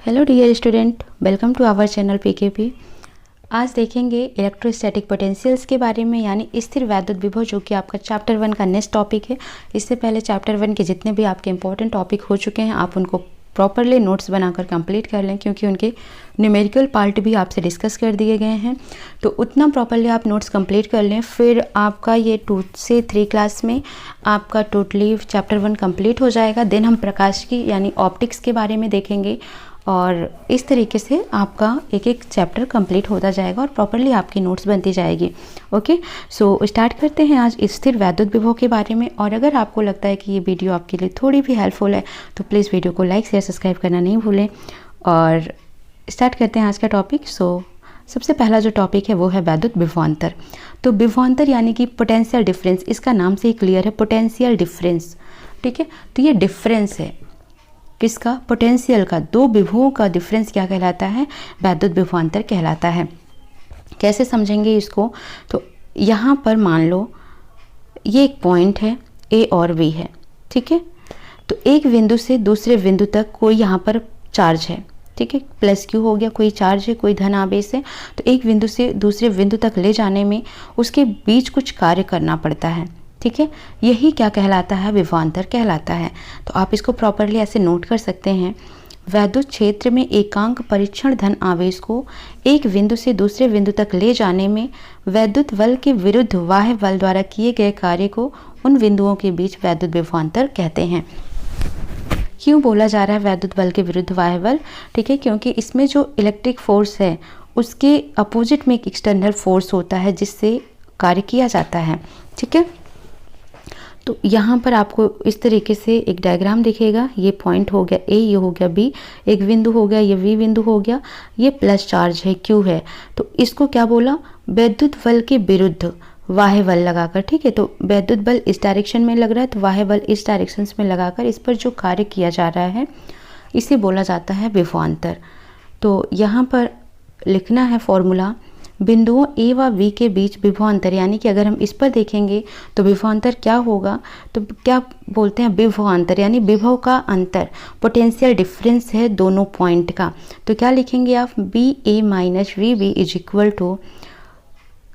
Hello dear student, welcome to our channel PKP. आज देखेंगे electrostatic potentials के बारे में, यानी स्थिर वैद्युत विभव, जो कि आपका चैप्टर 1 का नेक्स्ट टॉपिक है। इससे पहले चैप्टर 1 के जितने भी आपके इंपॉर्टेंट टॉपिक हो चुके हैं, आप उनको प्रॉपरली नोट्स बनाकर कंप्लीट कर लें, क्योंकि उनके न्यूमेरिकल पार्ट भी आपसे डिस्कस कर दिए गए हैं। तो उतना प्रॉपरली आप नोट्स कंप्लीट कर लें, फिर आपका ये 2 से 3 क्लास में आपका टोटली चैप्टर 1 कंप्लीट हो जाएगा। देन हम प्रकाश की यानी ऑप्टिक्स के बारे में देखेंगे, और इस तरीके से आपका एक एक चैप्टर कंप्लीट होता जाएगा और प्रॉपरली आपकी नोट्स बनती जाएगी। ओके, सो स्टार्ट करते हैं आज स्थिर वैद्युत विभव के बारे में। और अगर आपको लगता है कि ये वीडियो आपके लिए थोड़ी भी हेल्पफुल है तो प्लीज़ वीडियो को लाइक शेयर सब्सक्राइब करना नहीं भूलें। और स्टार्ट करते हैं आज का टॉपिक। सबसे पहला जो टॉपिक है वो है वैद्युत विभवांतर। तो विभवांतर यानी कि पोटेंशियल डिफरेंस, इसका नाम से ही क्लियर है, पोटेंशियल डिफरेंस। ठीक है, तो ये डिफरेंस है किसका? पोटेंशियल का। दो विभवों का डिफरेंस क्या कहलाता है? वैद्युत विभवांतर कहलाता है। कैसे समझेंगे इसको? तो यहाँ पर मान लो ये एक पॉइंट है, ए और बी है। ठीक है, तो एक बिंदु से दूसरे बिंदु तक कोई यहाँ पर चार्ज है। ठीक है, प्लस क्यू हो गया, कोई चार्ज है, कोई धन आवेश है। तो एक बिंदु से दूसरे बिंदु तक ले जाने में उसके बीच कुछ कार्य करना पड़ता है। ठीक है, यही क्या कहलाता है? विभवांतर कहलाता है। तो आप इसको प्रॉपरली ऐसे नोट कर सकते हैं। वैद्युत क्षेत्र में एकांक परीक्षण धन आवेश को एक बिंदु से दूसरे बिंदु तक ले जाने में वैद्युत बल के विरुद्ध बाह्य बल द्वारा किए गए कार्य को उन बिंदुओं के बीच वैद्युत विभवांतर कहते हैं। क्यों बोला जा रहा है वैद्युत बल के विरुद्ध बाह्य बल? ठीक है, क्योंकि इसमें जो इलेक्ट्रिक फोर्स है उसके अपोजिट में एक एक्सटर्नल फोर्स होता है जिससे कार्य किया जाता है। ठीक है, तो यहाँ पर आपको इस तरीके से एक डायग्राम दिखेगा। ये पॉइंट हो गया ए, ये हो गया बी, एक बिंदु हो गया, ये वी बिंदु हो गया, ये प्लस चार्ज है क्यू है। तो इसको क्या बोला? वैद्युत बल के विरुद्ध बाह्य बल लगाकर। ठीक है, तो वैद्युत बल इस डायरेक्शन में लग रहा है, तो बाह्य बल इस डायरेक्शन में लगाकर इस पर जो कार्य किया जा रहा है इसे बोला जाता है विभवांतर। तो यहाँ पर लिखना है फॉर्मूला, बिंदुओं ए व बी के बीच विभवांतर, यानी कि अगर हम इस पर देखेंगे तो विभवांतर क्या होगा? तो क्या बोलते हैं? विभवांतर यानी विभव का अंतर, पोटेंशियल डिफरेंस है दोनों पॉइंट का। तो क्या लिखेंगे आप? B A minus V B is equal to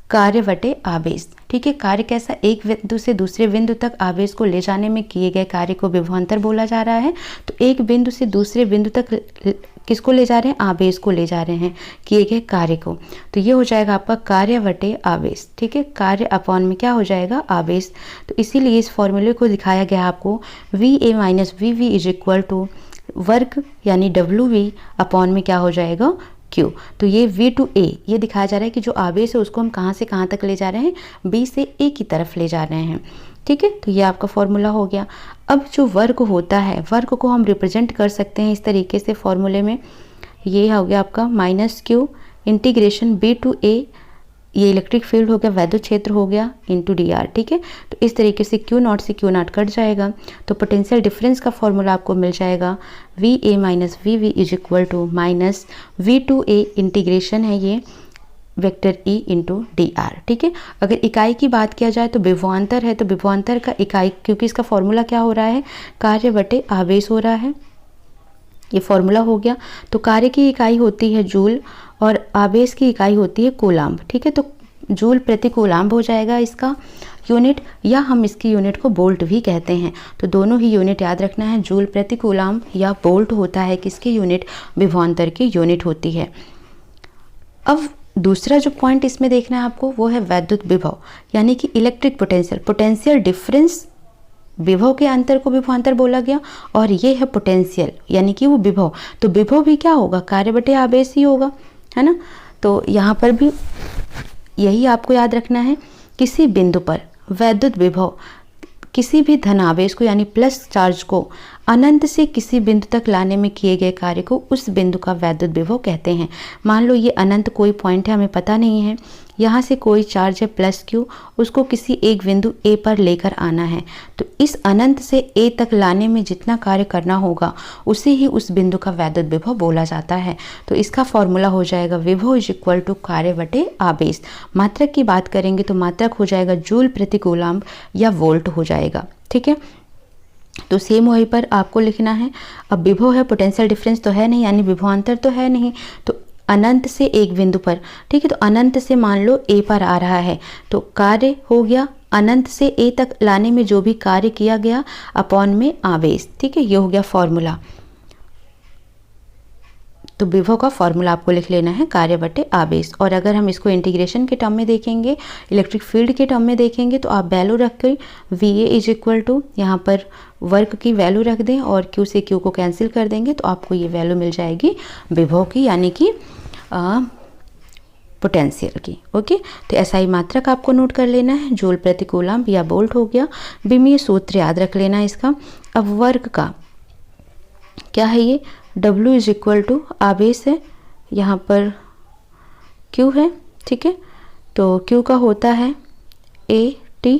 कार्य बटे आवेश। ठीक है, कार्य कैसा? एक बिंदु से दूसरे बिंदु तक आवेश को ले जाने में किए गए कार्य को विभवांतर बोला जा रहा है। तो एक बिंदु से दूसरे बिंदु तक किसको ले जा रहे हैं? आवेश को ले जा रहे हैं, किए गए कार्य को। तो ये हो जाएगा आपका कार्य बटे आवेश। ठीक है, कार्य अपॉन में क्या हो जाएगा? आवेश। तो इसीलिए इस फॉर्मूले को दिखाया गया आपको, V A minus V V is equal to वर्ग यानी डब्ल्यू वी अपॉन में क्या हो जाएगा? क्यू। तो ये V टू A ये दिखाया जा रहा है कि जो आवेश है उसको हम कहाँ से कहाँ तक ले जा रहे हैं? B से A की तरफ ले जा रहे हैं। ठीक है, तो ये आपका फॉर्मूला हो गया। अब जो वर्ग होता है, वर्ग को हम रिप्रेजेंट कर सकते हैं इस तरीके से फॉर्मूले में। ये हो गया आपका minus Q integration B to A, ये इलेक्ट्रिक फील्ड हो गया, वैद्युत क्षेत्र हो गया, इंटू डी आर। ठीक है, तो इस तरीके से क्यू नॉट से क्यू नॉट कट जाएगा। तो पोटेंशियल डिफरेंस का फॉर्मूला आपको मिल जाएगा, V A minus V V is equal to minus V to A integration है ये vector E into D R. ठीक है, अगर इकाई की बात किया जाए तो विभवांतर है, तो विभवांतर का इकाई, क्योंकि इसका फॉर्मूला क्या हो रहा है? कार्य बटे आवेश हो रहा है, ये फॉर्मूला हो गया। तो कार्य की इकाई होती है जूल और आवेश की इकाई होती है कूलाम्ब। ठीक है, तो जूल प्रति कूलाम्ब हो जाएगा इसका यूनिट, या हम इसकी यूनिट को वोल्ट भी कहते हैं। तो दोनों ही यूनिट याद रखना है, जूल प्रति कूलाम्ब या वोल्ट होता है किसकी यूनिट? विभवांतर की यूनिट होती है। अब दूसरा जो पॉइंट इसमें देखना है आपको वो है वैद्युत विभव, यानी कि इलेक्ट्रिक पोटेंशियल। पोटेंशियल डिफरेंस, विभव के अंतर को विभवांतर बोला गया, और ये है पोटेंशियल यानी कि वो विभव। तो विभव भी क्या होगा? कार्य बटे आवेश ही होगा, है ना। तो यहाँ पर भी यही आपको याद रखना है, किसी बिंदु पर वैद्युत विभव किसी भी धनावेश को यानी प्लस चार्ज को अनंत से किसी बिंदु तक लाने में किए गए कार्य को उस बिंदु का वैद्युत विभव कहते हैं। मान लो ये अनंत कोई पॉइंट है, हमें पता नहीं है, यहाँ से कोई चार्ज है प्लस क्यू, उसको किसी एक बिंदु ए पर लेकर आना है। तो इस अनंत से ए तक लाने में जितना कार्य करना होगा उसे ही उस बिंदु का वैद्युत विभव बोला जाता है। तो इसका फॉर्मूला हो जाएगा विभव इज इक्वल टू कार्य बटे आवेश। मात्रक की बात करेंगे तो मात्रक हो जाएगा जूल प्रति कूलाम्ब या वोल्ट हो जाएगा। ठीक है, तो सेम वहीं पर आपको लिखना है। अब विभव है, पोटेंशियल डिफरेंस तो है नहीं, यानी विभवांतर तो है नहीं, तो अनंत से एक बिंदु पर, ठीक है, तो अनंत से मान लो ए पर आ रहा है, तो कार्य हो गया अनंत से ए तक लाने में जो भी कार्य किया गया अपॉन में आवेश, ठीक है, ये हो गया फॉर्मूला। तो विभव का फॉर्मूला आपको लिख लेना है कार्य बटे आवेश। और अगर हम इसको इंटीग्रेशन के टर्म में देखेंगे, इलेक्ट्रिक फील्ड के टर्म में देखेंगे, तो आप वैल्यू रख कर V A is equal to यहाँ पर वर्क की वैल्यू रख दें और क्यू से क्यू को कैंसिल कर देंगे, तो आपको ये वैल्यू मिल जाएगी विभव की, यानी कि पोटेंशियल की। ओके, तो एसआई मात्रक आपको नोट कर लेना है, जूल प्रति कूलम्ब या वोल्ट हो गया। विमीय सूत्र याद रख लेना है इसका। अब वर्क का क्या है, ये W इज इक्वल टू आवेश है, यहाँ पर Q है, ठीक है, तो Q का होता है AT,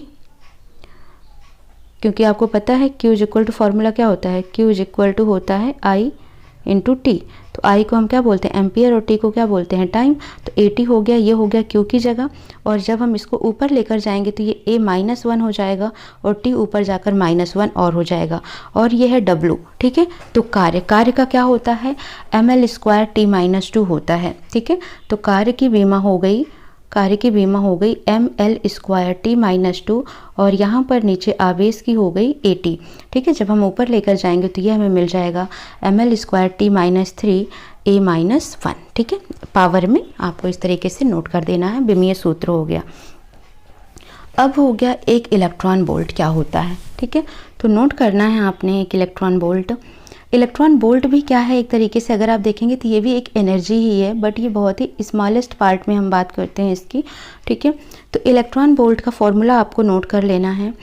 क्योंकि आपको पता है Q is equal to formula क्या होता है, Q इज इक्वल टू होता है I इंटू टी। तो I को हम क्या बोलते हैं एम्पियर और T को क्या बोलते हैं टाइम। तो AT हो गया, ये हो गया Q की जगह, और जब हम इसको ऊपर लेकर जाएंगे तो ये A-1 हो जाएगा और T ऊपर जाकर -1 और हो जाएगा, और ये है W, ठीक है। तो कार्य का क्या होता है ml² T-2 होता है, ठीक है। तो कार्य की विमा हो गई ml² T-2, और यहाँ पर नीचे आवेश की हो गई AT, ठीक है। जब हम ऊपर लेकर जाएंगे तो ये हमें मिल जाएगा ml² T-3 A-1, ठीक है। पावर में आपको इस तरीके से नोट कर देना है, विमीय सूत्र हो गया। अब हो गया एक इलेक्ट्रॉन वोल्ट क्या होता है, ठीक है। तो नोट करना है आपने एक इलेक्ट्रॉन वोल्ट। इलेक्ट्रॉन वोल्ट भी क्या है, एक तरीके से अगर आप देखेंगे तो ये भी एक एनर्जी ही है, बट ये बहुत ही स्मॉलेस्ट पार्ट में हम बात करते हैं इसकी, ठीक है। तो इलेक्ट्रॉन वोल्ट का फॉर्मूला आपको नोट कर लेना है।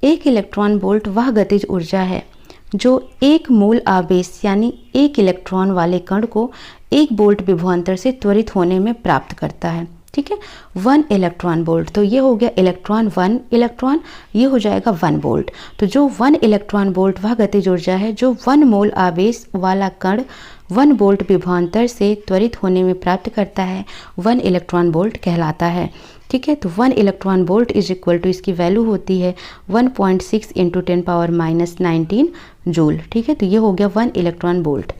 एक इलेक्ट्रॉन वोल्ट वह गतिज ऊर्जा है जो एक मूल आवेश यानी एक इलेक्ट्रॉन वाले कण को 1 वोल्ट विभवांतर से त्वरित होने में प्राप्त करता है, ठीक है। 1 इलेक्ट्रॉन वोल्ट, तो ये हो गया इलेक्ट्रॉन 1 इलेक्ट्रॉन, ये हो जाएगा 1 वोल्ट। तो जो 1 इलेक्ट्रॉन वोल्ट वह गतिज ऊर्जा है जो 1 मोल आवेश वाला कण 1 वोल्ट विभवांतर से त्वरित होने में प्राप्त करता है, 1 इलेक्ट्रॉन वोल्ट कहलाता है, ठीक है। तो 1 electron volt is equal to, इसकी वैल्यू होती है 1.6 × 10⁻19 जूल, ठीक है। तो ये हो गया 1 इलेक्ट्रॉन वोल्ट।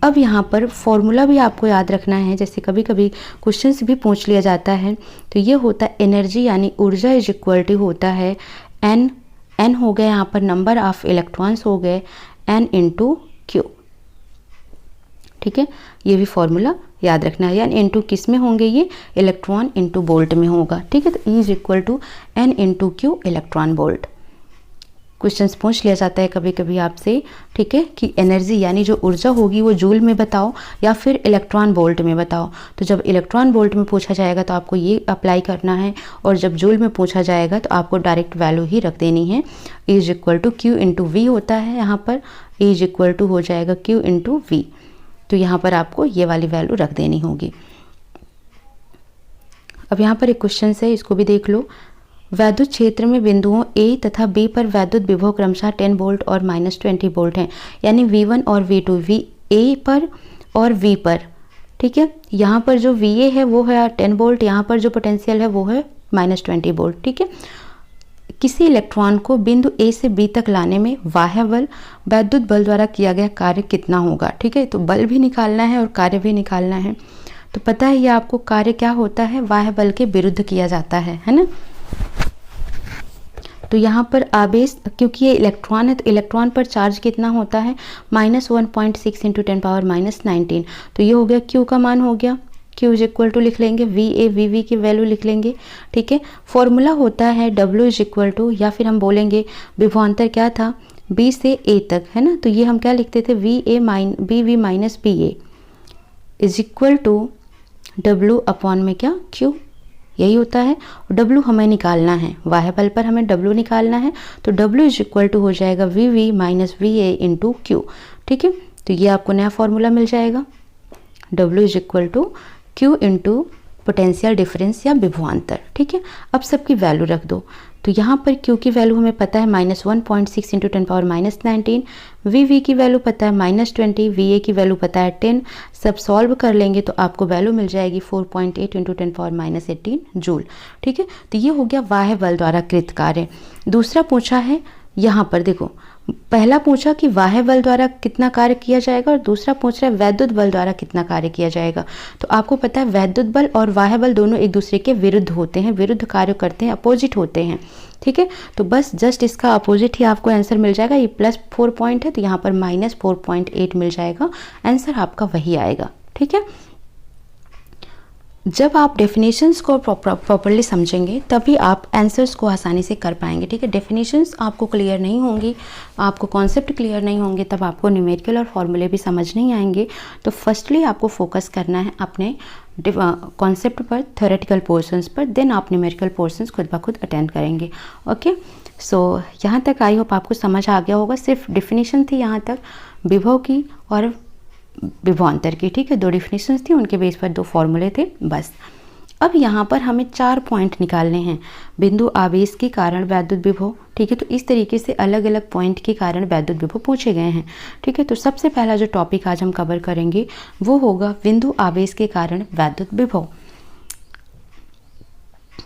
अब यहाँ पर फॉर्मूला भी आपको याद रखना है, जैसे कभी कभी क्वेश्चन भी पूछ लिया जाता है। तो ये होता है एनर्जी यानी ऊर्जा इज इक्वल टू होता है n हो गया यहाँ पर नंबर ऑफ इलेक्ट्रॉन्स हो गए n × Q, ठीक है। ये भी फॉर्मूला याद रखना है, यानी n2 किस में होंगे, ये इलेक्ट्रॉन इंटू वोल्ट में होगा, ठीक है। तो E is equal to n × Q electron volt. Questions पूछ लिया जाता है कभी कभी आपसे, ठीक है, कि एनर्जी यानी जो ऊर्जा होगी वो जूल में बताओ या फिर इलेक्ट्रॉन वोल्ट में बताओ। तो जब इलेक्ट्रॉन वोल्ट में पूछा जाएगा तो आपको ये अप्लाई करना है, और जब जूल में पूछा जाएगा तो आपको डायरेक्ट वैल्यू ही रख देनी है। E is equal to Q × V होता है, यहाँ पर E इज इक्वल टू हो जाएगा Q × V। तो यहाँ पर आपको ये वाली वैल्यू रख देनी होगी। अब यहाँ पर एक क्वेश्चन है, इसको भी देख लो। वैद्युत क्षेत्र में बिंदुओं A तथा B पर वैद्युत विभव क्रमशः 10 वोल्ट और -20 वोल्ट हैं, यानी V1 और V2, A पर और V पर, ठीक है। यहाँ पर जो VA है वो है 10 वोल्ट, यहाँ पर जो पोटेंशियल है वो है -20 वोल्ट, ठीक है। किसी इलेक्ट्रॉन को बिंदु A से B तक लाने में बाह्य बल वैद्युत बल द्वारा किया गया कार्य कितना होगा, ठीक है। तो बल भी निकालना है और कार्य भी निकालना है। तो पता है ये आपको कार्य क्या होता है, बाह्य बल के विरुद्ध किया जाता है ना। तो यहाँ पर आवेश, क्योंकि ये इलेक्ट्रॉन है तो इलेक्ट्रॉन पर चार्ज कितना होता है -1.6 × 10⁻19। तो ये हो गया Q का मान हो गया, Q इज इक्वल टू लिख लेंगे VA VV की वैल्यू लिख लेंगे, ठीक है। फॉर्मूला होता है W इज इक्वल टू, या फिर हम बोलेंगे विभवांतर क्या था B से A तक, है ना। तो ये हम क्या लिखते थे BV - BA is equal to W upon में क्या Q, यही होता है। W हमें निकालना है, बाह्य बल पर हमें W निकालना है, तो W इज इक्वल टू हो जाएगा VV - VA × Q, ठीक है। तो ये आपको नया फॉर्मूला मिल जाएगा, W is equal to Q × potential difference या विभवांतर, ठीक है। अब सबकी वैल्यू रख दो। तो यहाँ पर Q की वैल्यू हमें पता है -1.6 × 10⁻19, VV की वैल्यू पता है -20, VA की वैल्यू पता है 10। सब सॉल्व कर लेंगे तो आपको वैल्यू मिल जाएगी 4.8 × 10⁻18 जूल, ठीक है। तो ये हो गया बाह्य बल द्वारा कृत कार्य। दूसरा पूछा है यहाँ पर देखो, पहला पूछा कि बाह्य बल द्वारा कितना कार्य किया जाएगा और दूसरा पूछ रहा है वैद्युत बल द्वारा कितना कार्य किया जाएगा। तो आपको पता है वैद्युत बल और बाह्य बल दोनों एक दूसरे के विरुद्ध होते हैं, विरुद्ध कार्य करते हैं, अपोजिट होते हैं। ठीक है, तो बस जस्ट इसका अपोजिट ही आपको आंसर मिल जाएगा। ये +4 पॉइंट है तो यहाँ पर -4.8 मिल जाएगा, आंसर आपका वही आएगा। ठीक है, जब आप डेफिनेशंस को प्रॉपर्ली समझेंगे तभी आप आंसर्स को आसानी से कर पाएंगे। ठीक है, डेफिनेशंस आपको क्लियर नहीं होंगी, आपको कॉन्सेप्ट क्लियर नहीं होंगे, तब आपको न्यूमेरिकल और फॉर्मूले भी समझ नहीं आएंगे। तो फर्स्टली आपको फोकस करना है अपने कॉन्सेप्ट पर, थ्योरेटिकल पोर्शंस पर, देन आप न्यूमेरिकल पोर्शंस खुद ब खुद अटेंड करेंगे। ओके, सो यहाँ तक आई होप आपको समझ आ गया होगा। सिर्फ डेफिनेशन थी यहाँ तक विभव की और विभवांतर की। ठीक है, 2 डेफिनेशंस थी, उनके बेस पर 2 फॉर्मूले थे बस। अब यहाँ पर हमें 4 पॉइंट निकालने हैं। बिंदु आवेश के कारण वैद्युत विभव। ठीक है, तो इस तरीके से अलग अलग पॉइंट के कारण वैद्युत विभव पूछे गए हैं। ठीक है, तो सबसे पहला जो टॉपिक आज हम कवर करेंगे वो होगा बिंदु आवेश के कारण वैद्युत विभव।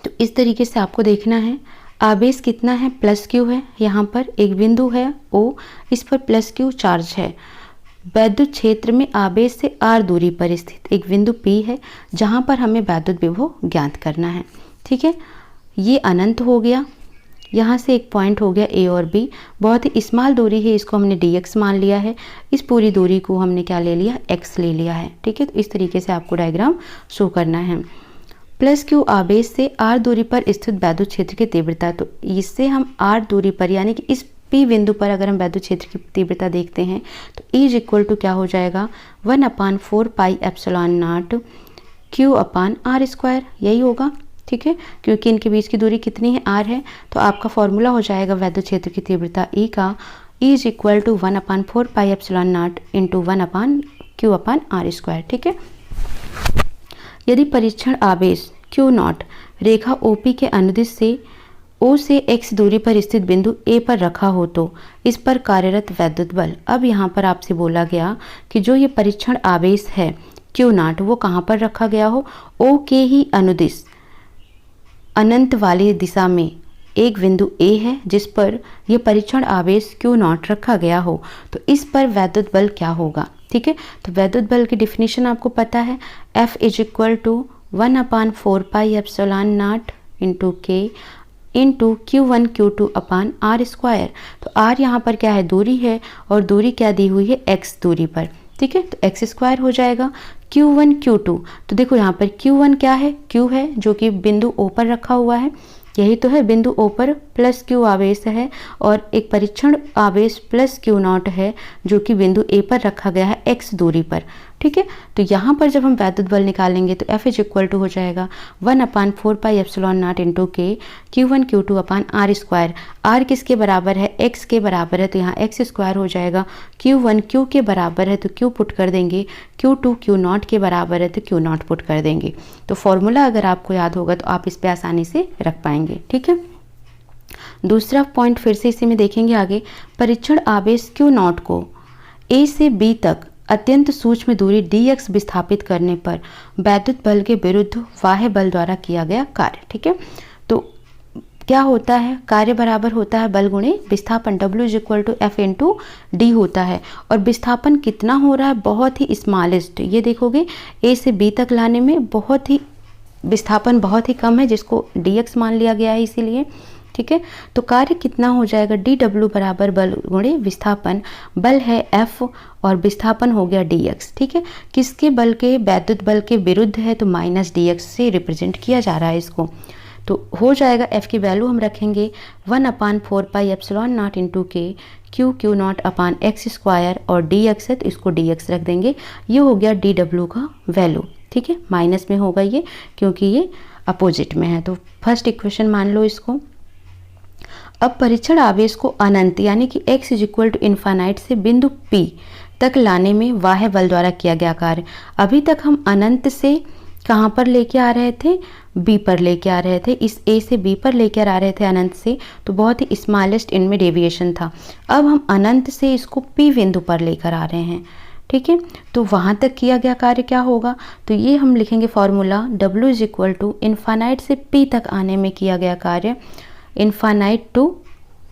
तो इस तरीके से आपको देखना है, आवेश कितना है, +Q है। यहाँ पर एक बिंदु है O, इस पर +Q चार्ज है। वैद्युत क्षेत्र में आवेश से r दूरी पर स्थित एक बिंदु P है जहां पर हमें वैद्युत विभव ज्ञात करना है। ठीक है, ये अनंत हो गया, यहाँ से एक पॉइंट हो गया A और B, बहुत ही स्मॉल दूरी है, इसको हमने dx मान लिया है। इस पूरी दूरी को हमने क्या ले लिया, x ले लिया है। ठीक है, तो इस तरीके से आपको डायग्राम शो करना है। +Q आवेश से r दूरी पर स्थित वैद्युत क्षेत्र की तीव्रता, तो इससे हम r दूरी पर यानी कि इस P बिंदु पर अगर हम वैद्युत क्षेत्र की तीव्रता देखते हैं तो E = क्या हो जाएगा, 1/4πε0 Q/r², यही होगा। ठीक है, क्योंकि इनके बीच की दूरी कितनी है, r है, तो आपका फॉर्मूला हो जाएगा वैद्युत क्षेत्र की तीव्रता E का, E = 1/4πε0 × 1/Q/r²। ठीक है, यदि परीक्षण आवेश Q0 रेखा OP के अनुदिश से O से x दूरी पर स्थित बिंदु A पर रखा हो तो इस पर कार्यरत वैद्युत बल। अब यहाँ पर आपसे बोला गया कि जो ये परीक्षण आवेश है Q0 वो कहाँ पर रखा गया हो, O के ही अनुदिश अनंत वाली दिशा में एक बिंदु A है जिस पर यह परीक्षण आवेश Q0 रखा गया हो, तो इस पर वैद्युत बल क्या होगा। ठीक है, तो वैद्युत बल की डिफिनीशन आपको पता है, F = 1/4πε0 × K × Q1 Q2/r²। तो r यहाँ पर क्या है, दूरी है, और दूरी क्या दी हुई है, x दूरी पर। ठीक है, तो x² हो जाएगा। Q1 Q2, तो देखो यहाँ पर Q1 क्या है, Q है जो कि बिंदु O पर रखा हुआ है, यही तो है, बिंदु O पर +Q आवेश है और एक परीक्षण आवेश +Q0 है जो कि बिंदु A पर रखा गया है x दूरी पर। ठीक है, तो यहाँ पर जब हम वैद्युत बल निकालेंगे तो F = हो जाएगा 1/4πε0 × K Q1 Q2/r²। r किसके बराबर है, x के बराबर है, तो यहाँ x² हो जाएगा। Q1 Q के बराबर है तो Q पुट कर देंगे, Q2 Q0 के बराबर है तो Q0 पुट कर देंगे। तो फॉर्मूला अगर आपको याद होगा तो आप इस पर आसानी से रख पाएंगे। ठीक है, दूसरा पॉइंट फिर से इसी में देखेंगे आगे, परीक्षण आवेश Q0 को A से B तक अत्यंत सूक्ष्म दूरी dx विस्थापित करने पर वैद्युत बल के विरुद्ध बाह्य बल द्वारा किया गया कार्य। ठीक है, तो क्या होता है, कार्य बराबर होता है बल गुणे विस्थापन, W = F × D होता है, और विस्थापन कितना हो रहा है, बहुत ही स्मॉलेस्ट। ये देखोगे A से B तक लाने में बहुत ही विस्थापन बहुत ही कम है, जिसको dx मान लिया गया है इसीलिए। ठीक है, तो कार्य कितना हो जाएगा, dw बराबर बल गुणे विस्थापन, बल है F और विस्थापन हो गया dx। ठीक है, किसके बल के, वैद्युत बल के विरुद्ध है, तो -dx से रिप्रेजेंट किया जा रहा है इसको। तो हो जाएगा F की वैल्यू हम रखेंगे 1/4πε0 × K Q0/x² और dx है तो इसको dx रख देंगे, ये हो गया dw का वैल्यू। ठीक है, माइनस में होगा ये क्योंकि ये अपोजिट में है, तो फर्स्ट इक्वेशन मान लो इसको। अब परीक्षण आवेश को अनंत यानी कि x = से बिंदु P तक लाने में बाह्य बल द्वारा किया गया कार्य। अभी तक हम अनंत से कहाँ पर लेके आ रहे थे, B पर लेके आ रहे थे, इस A से B पर लेकर आ रहे थे अनंत से, तो बहुत ही स्मॉलेस्ट इनमें डेविएशन था। अब हम अनंत से इसको P बिंदु पर लेकर आ रहे हैं। ठीक है, तो वहाँ तक किया गया कार्य क्या होगा, तो ये हम लिखेंगे फॉर्मूला, W = से P तक आने में किया गया कार्य, इनफाइनाइट टू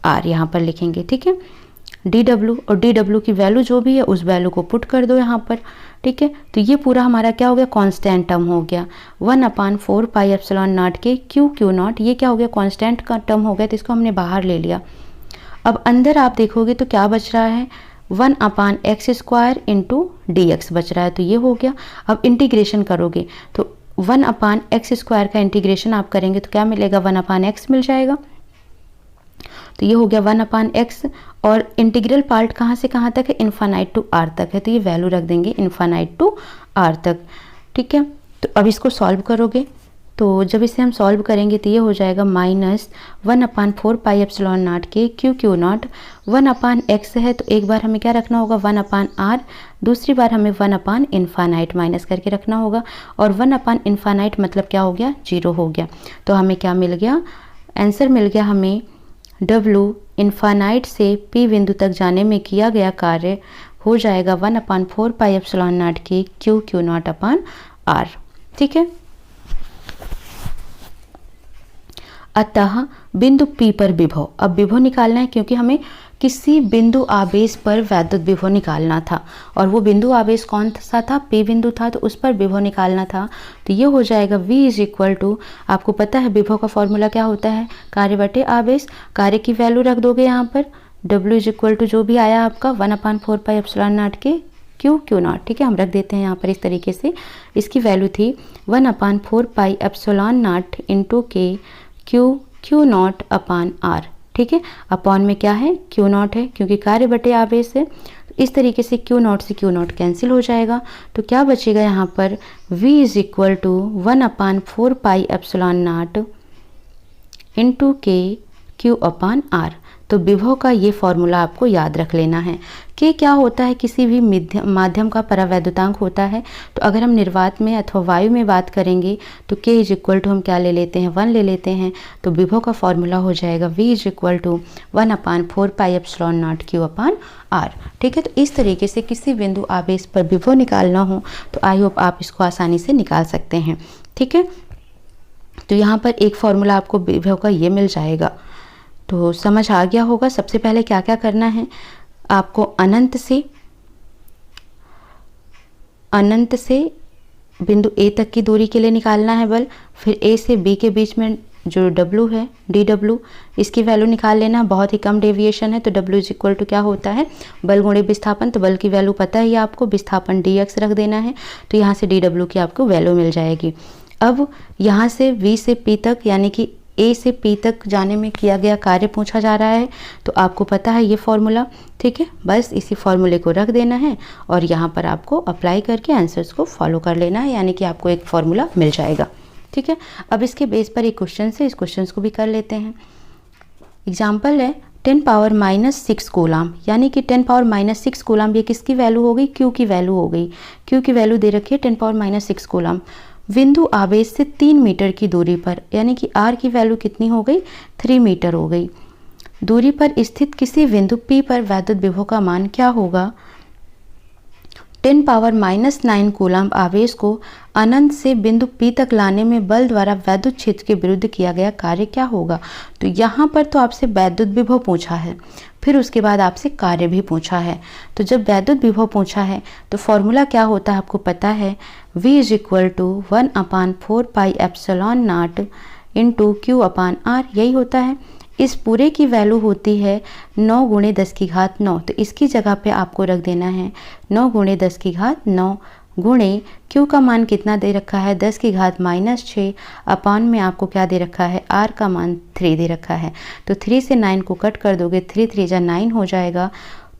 आर यहाँ पर लिखेंगे, ठीक है। dw और dw की वैल्यू जो भी है उस वैल्यू को पुट कर दो यहाँ पर, ठीक है। तो ये पूरा हमारा क्या हो गया, कांस्टेंट टर्म हो गया 1/4 पाई एप्सिलॉन नॉट के क्यू नॉट, ये क्या हो गया, कांस्टेंट का टर्म हो गया, तो इसको हमने बाहर ले लिया। अब अंदर आप देखोगे तो क्या बच रहा है, 1/x² इंटू dx बच रहा है, तो ये हो गया। अब इंटीग्रेशन करोगे तो 1/x² का इंटीग्रेशन आप करेंगे तो क्या मिलेगा, 1/x मिल जाएगा। तो ये हो गया 1/x, और इंटीग्रल पार्ट कहाँ से कहाँ तक है, इन्फानाइट टू r तक है, तो ये वैल्यू रख देंगे इन्फानाइट टू r तक, ठीक है। तो अब इसको सॉल्व करोगे तो जब इसे हम सॉल्व करेंगे तो ये हो जाएगा -1/4 पाई एप्सिलॉन नॉट के क्यू नॉट 1/x है, तो एक बार हमें क्या रखना होगा 1/r, दूसरी बार हमें 1/इन्फानाइट माइनस करके रखना होगा, और 1/इन्फानाइट मतलब क्या हो गया, 0 हो गया। तो हमें क्या मिल गया, आंसर मिल गया हमें W इन्फानाइट से P बिंदु तक जाने में किया गया कार्य हो जाएगा 1/4 पाई एप्सिलॉन नॉट के क्यू नॉट अपान r, ठीक है। अतः बिंदु P पर विभव, अब विभव निकालना है क्योंकि हमें किसी बिंदु आवेश पर वैद्युत विभव निकालना था, और वो बिंदु आवेश कौन सा था, P बिंदु था, तो उस पर विभव निकालना था। तो ये हो जाएगा V इज इक्वल टू, आपको पता है विभव का फॉर्मूला क्या होता है, कार्य बटे आवेश। कार्य की वैल्यू रख दोगे यहाँ पर, W इज इक्वल टू जो भी आया आपका 1/4 पाई एप्सिलॉन नॉट के क्यू नॉट, ठीक है, हम रख देते हैं यहाँ पर इस तरीके से। इसकी वैल्यू थी 1/4 पाई एप्सिलॉन नॉट इंटू के क्यू नॉट अपान आर, ठीक है। अपॉन में क्या है, क्यू नॉट है, क्योंकि कार्य बटे आवेश है। इस तरीके से क्यू नॉट से क्यू नॉट कैंसिल हो जाएगा, तो क्या बचेगा यहाँ पर, V is equal to 1/4 pi epsilon not into के क्यू अपान आर। तो विभव का ये फॉर्मूला आपको याद रख लेना है। के क्या होता है, किसी भी माध्यम का परावैद्युतांक होता है। तो अगर हम निर्वात में अथवा वायु में बात करेंगे तो के इज इक्वल टू हम क्या ले लेते हैं, 1 ले लेते हैं। तो विभव का फॉर्मूला हो जाएगा V is equal to 1/4 pi epsilon not Q upon R, ठीक है। तो इस तरीके से किसी बिंदु आवेश पर विभव निकालना हो तो आई होप आप इसको आसानी से निकाल सकते हैं, ठीक है। तो यहाँ पर एक फॉर्मूला आपको विभव का ये मिल जाएगा, तो समझ आ गया होगा। सबसे पहले क्या क्या करना है, आपको अनंत से बिंदु A तक की दूरी के लिए निकालना है बल, फिर A से B के बीच में जो W है dW, इसकी वैल्यू निकाल लेना। बहुत ही कम डेविएशन है तो W इज इक्वल टू क्या होता है, बल गुणे विस्थापन। तो बल की वैल्यू पता ही आपको, विस्थापन dx रख देना है, तो यहाँ से dW की आपको वैल्यू मिल जाएगी। अब यहाँ से V से P तक यानी कि A से P तक जाने में किया गया कार्य पूछा जा रहा है, तो आपको पता है ये फॉर्मूला, ठीक है। बस इसी फॉर्मूले को रख देना है और यहाँ पर आपको अप्लाई करके आंसर्स को फॉलो कर लेना है, यानी कि आपको एक फॉर्मूला मिल जाएगा, ठीक है। अब इसके बेस पर एक क्वेश्चन से इस क्वेश्चन को भी कर लेते हैं। एग्जाम्पल है 10⁻⁻6 कूलाम, यानी कि 10⁻⁻6 कूलाम, ये किसकी वैल्यू हो गई, क्यू की वैल्यू हो गई। क्यू की वैल्यू दे रखी है 10⁻⁻6 कूलाम बिंदु आवेश से 3 मीटर की दूरी पर, यानी कि R की वैल्यू कितनी हो गई, 3 मीटर हो गई। दूरी पर स्थित किसी बिंदु P पर वैद्युत विभव का मान क्या होगा। 10⁻⁻9 कूलाम आवेश को अनंत से बिंदु P तक लाने में बल द्वारा वैद्युत क्षेत्र के विरुद्ध किया गया कार्य क्या होगा। तो यहाँ पर तो आपसे वैद्युत विभव पूछा है, फिर उसके बाद आपसे कार्य भी पूछा है। तो जब वैद्युत विभव पूछा है तो फॉर्मूला क्या होता है आपको पता है, V is equal to 1/4 pi epsilon not into Q upon R, यही होता है। इस पूरे की वैल्यू होती है 9 × 10⁹, तो इसकी जगह पे आपको रख देना है 9 × 10⁹ गुणे क्यू का मान कितना दे रखा है 10⁻⁻6 अपान में आपको क्या दे रखा है, आर का मान 3 दे रखा है। तो 3 से 9 को कट कर दोगे, 3 3 जा 9 हो जाएगा।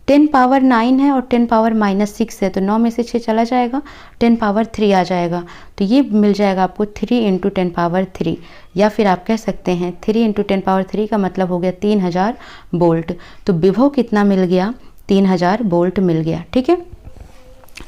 10 पावर 9 है और 10 पावर -6 है, तो 9 में से 6 चला जाएगा, 10 पावर 3 आ जाएगा। तो ये मिल जाएगा आपको 3 × 10 पावर 3, या फिर आप कह सकते हैं 3 × 10 पावर 3 का मतलब हो गया 3000 वोल्ट। तो विभव कितना मिल गया, 3000 वोल्ट मिल गया, ठीक है।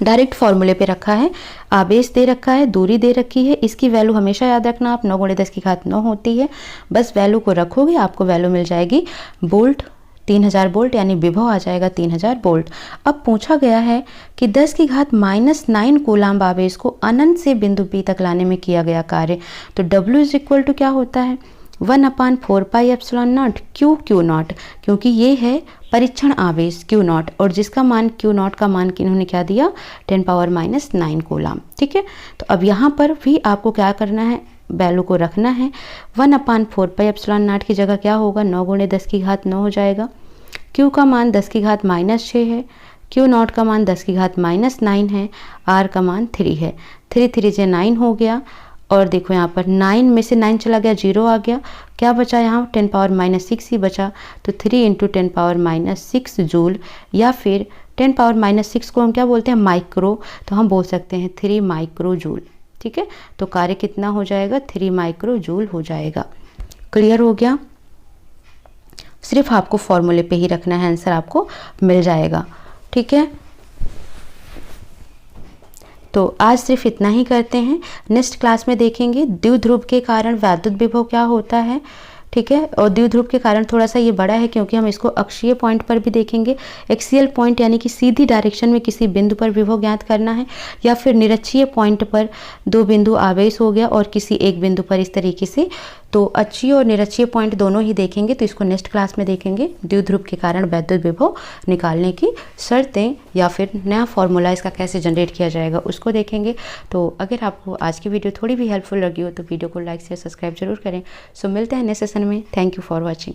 डायरेक्ट फॉर्मूले पे रखा है, आवेश दे रखा है, दूरी दे रखी है, इसकी वैल्यू हमेशा याद रखना आप 9 × 10⁹ होती है। बस वैल्यू को रखोगे आपको वैल्यू मिल जाएगी वोल्ट, 3000 वोल्ट, यानी विभव आ जाएगा 3000 वोल्ट। अब पूछा गया है कि 10⁻⁻9 कूलाम आवेश को अनंत से बिंदु P तक लाने में किया गया कार्य। तो W इज इक्वल टू क्या होता है, 1/4πε0 क्यू नॉट, क्योंकि ये है परीक्षण आवेश Q नॉट और जिसका मान Q नॉट का मान इन्होंने क्या दिया 10⁻⁹ कूलम। ठीक है, तो अब यहाँ पर भी आपको क्या करना है, वैल्यू को रखना है। 1/4πε0 की जगह क्या होगा 9 × 10⁻9 हो जाएगा। Q का मान 10⁻⁻6 है, Q नॉट का मान 10⁻⁹ है, R का मान 3 है। 3 3 से 9 हो गया और देखो यहाँ पर 9 में से 9 चला गया, 0 आ गया, क्या बचा यहाँ 10⁻⁻6 ही बचा। तो 3 × 10⁻⁻6 जूल, या फिर 10⁻⁻6 को हम क्या बोलते हैं माइक्रो, तो हम बोल सकते हैं 3 माइक्रो जूल। ठीक है, तो कार्य कितना हो जाएगा 3 माइक्रो जूल हो जाएगा। क्लियर हो गया, सिर्फ आपको फॉर्मूले पे ही रखना है, आंसर आपको मिल जाएगा। ठीक है, तो आज सिर्फ इतना ही करते हैं। नेक्स्ट क्लास में देखेंगे द्विध्रुव के कारण वैद्युत विभव क्या होता है। ठीक है, और द्विध्रुव के कारण थोड़ा सा ये बड़ा है क्योंकि हम इसको अक्षीय पॉइंट पर भी देखेंगे। एक्सियल पॉइंट यानी कि सीधी डायरेक्शन में किसी बिंदु पर विभव ज्ञात करना है, या फिर निरक्षीय पॉइंट पर दो बिंदु आवेश हो गया और किसी एक बिंदु पर इस तरीके से, तो अक्षीय और निरक्षीय पॉइंट दोनों ही देखेंगे। तो इसको नेक्स्ट क्लास में देखेंगे। द्विध्रुव के कारण वैद्युत विभव निकालने की शर्तें या फिर नया फॉर्मूला इसका कैसे जनरेट किया जाएगा उसको देखेंगे। तो अगर आपको आज की वीडियो थोड़ी भी हेल्पफुल लगी हो तो वीडियो को लाइक शेयर सब्सक्राइब जरूर करें। सो मिलते हैं नेक्स्ट सेशन में। Thank you for watching.